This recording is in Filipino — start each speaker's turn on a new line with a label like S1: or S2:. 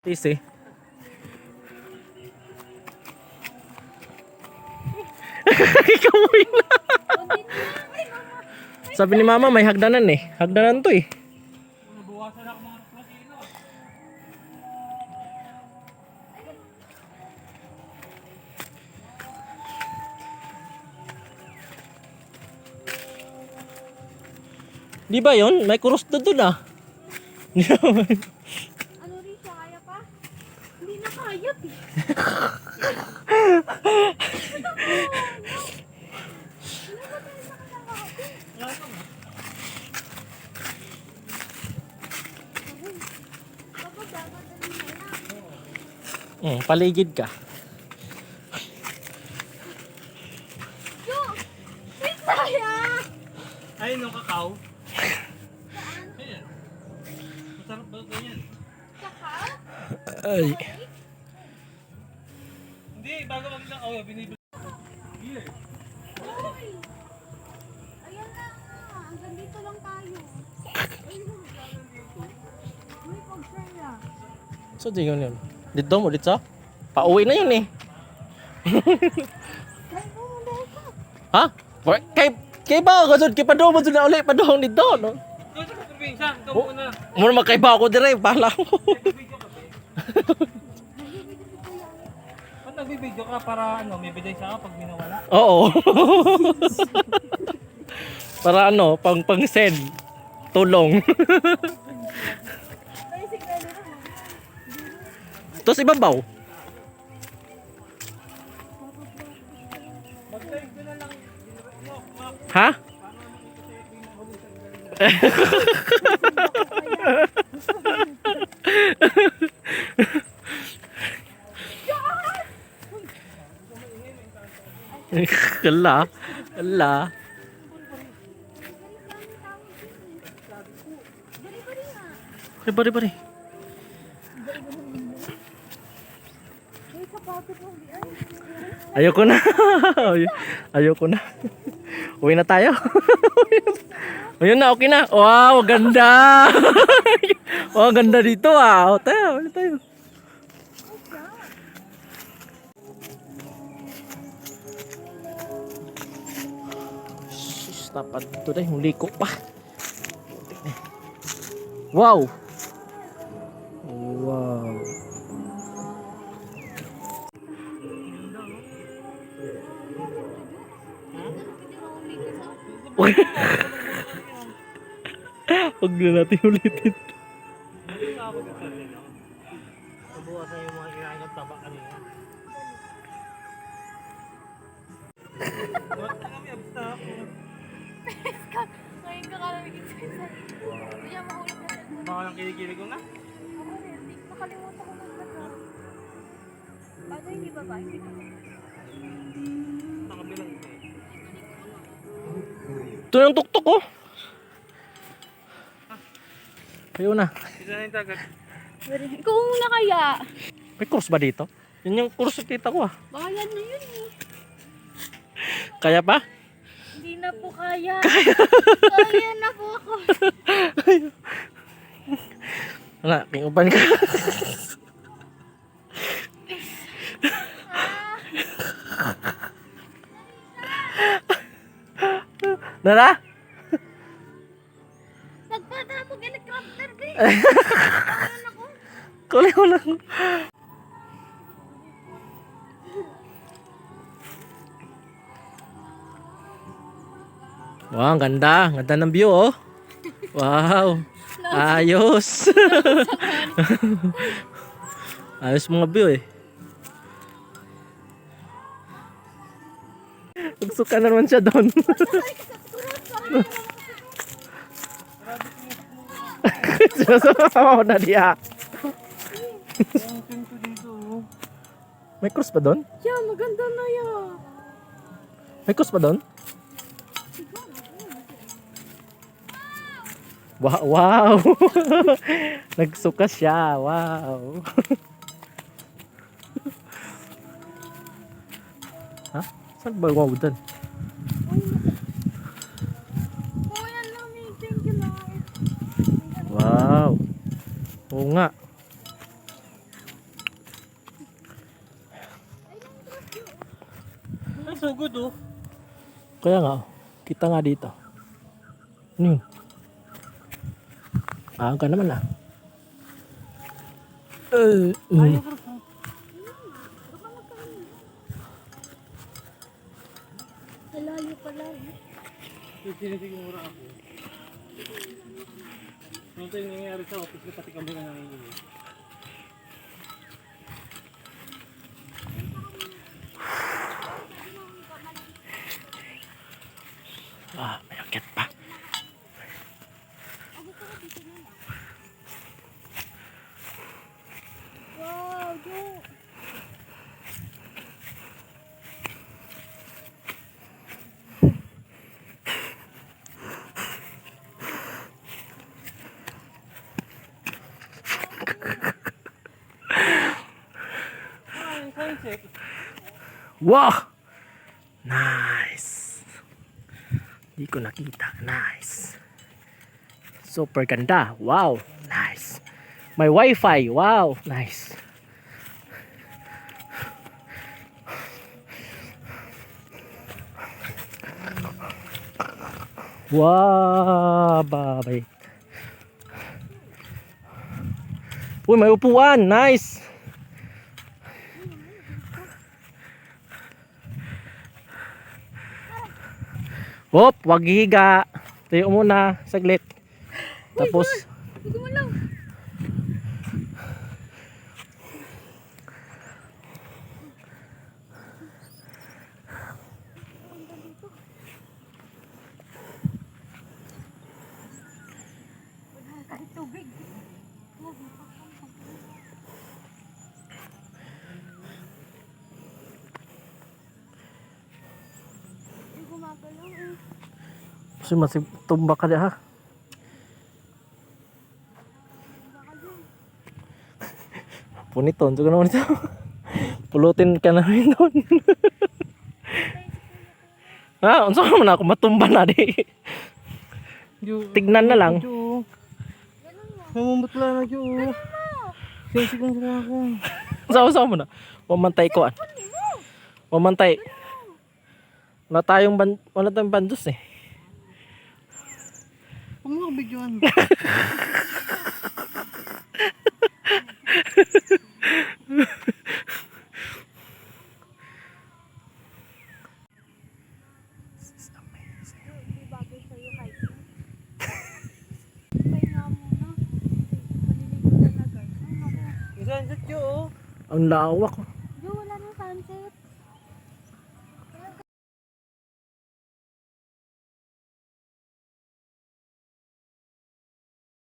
S1: Tis eh. Ikamoy na. Sabi ni mama may hagdanan eh. Hagdanan to eh. Di ba yun? May krus doon ah.
S2: Ano rin siya, kaya pa? Hindi na kaya eh.
S1: Paligid ka.
S2: Yo! Wait, kaya!
S3: Ay, no, kakao. Ayan. Masarap ba ganyan?
S2: Kakao?
S1: Ay.
S3: Hindi, bago mag-isang kaw, binibili. Here.
S2: Uy! Ayan na nga. Hanggang dito lang tayo. May pag-share.
S1: So di yun. Dito mo dito. Pauwi na yun eh.
S2: Ay, dahil ka.
S1: Ha? Kay ba ako dun? Kay padong mo dun na ulit. Padong dito, no?
S3: Doon sa probinsya, ikaw
S1: Oh.
S3: muna.
S1: Muna magkaiba ako dire. Bahala ko.
S3: Nagbibideo ka ba? Ba't nagbibideo ka para ano, may biday sa pag minawala?
S1: Oo. Para ano, pang send. Tulong.
S2: Ay, siguro na.
S1: Tapos ibabaw.
S3: Mag-live ko na lang.
S1: Ha? Kala. Kala. Bari.
S2: May sapatos mo.
S1: Ayoko na. Ayoko na. Uwi na tayo. Ayun na, okay na. Wow, ganda. Wow, ganda dito ah. O, tayo, uwi na tayo. Sus, dapat dito dahil. Huli ko pa. Wow. Wow. Huwag na natin ulitin.
S3: Nabuwasan yung mga kinain ng taba kanina. Ba't na kami absta ako?
S2: Ngayon ka kalamigin sa isa. Hindi siya mahulog na siya.
S3: Baka lang kilikili ko na.
S2: Ako rin, nakalimutan ko magbaga. Paano hindi ba ba? Hindi ko
S3: Nakabilang ko eh.
S1: Ito yung tuktok oh. Ayun na.
S3: Isa na yung tagat.
S2: Ikaw muna kaya.
S1: May course ba dito? Yun yung course na kita ko ah.
S2: Bayan na yun eh.
S1: Kaya pa?
S2: Hindi na po kaya. Kaya na po ako.
S1: Wala, kingupan ka. Nara?
S2: Nagpatabog yan, crafter ka eh. Ayan ako.
S1: Kulay ko lang. Wow, ang ganda. Ganda ng view oh. Wow. Ayos. Ayos mga view eh. Nagsuka na naman siya doon. Sinasama ko na diya.
S3: Ang pinto dito. Oh.
S1: May cross pa doon?
S2: Yan, maganda na yan.
S1: May cross pa doon? Wow! Wow. Nagsuka siya. Wow. Ha? Saan ba wow doon?
S2: Oh, yan lang, may thank you lang.
S1: Wow. Oo nga.
S3: sugod oh.
S1: Kaya nga, oh. Kita nga dito. Ano yun? Aga naman ah.
S3: Ayaw bro.
S2: Nalayo pala.
S3: Sinisigmura ako. Ano ito yung nangyayari sa office ko, pati kami na nangyayari.
S1: May akit pa.
S2: Wow, Joe.
S3: Ay, sunset.
S1: Wow! Nice! Hindi ko nakita. Nice. Super ganda. Wow! Nice. May wifi. Wow! Nice. Wow! Babay. Uy, may upuan. Nice! Hop, wag higa. Tayo muna, saglit. Tapos,
S2: Hindi mo lang. Kahit tubig. Hindi gumagalaw eh.
S1: kasi masig tumba ka ha. Puniton, suka naman ito. Pulutin ka na rin doon. Ha, unsa ka man ako matumba na di. Tignan na lang.
S3: Jo. Namumutla na Jo. Sensig lang sa ako.
S1: Usa mo na. Mamantay ko. Mamantay. Wala tayong bandos eh.
S3: Huwag mo kabidyoan.
S2: Hindi bagay sa'yo kahit pahinga muna. Maliligo na agad. Ay, naku.
S3: Sunset Jo.
S1: Ang lawak. Oh.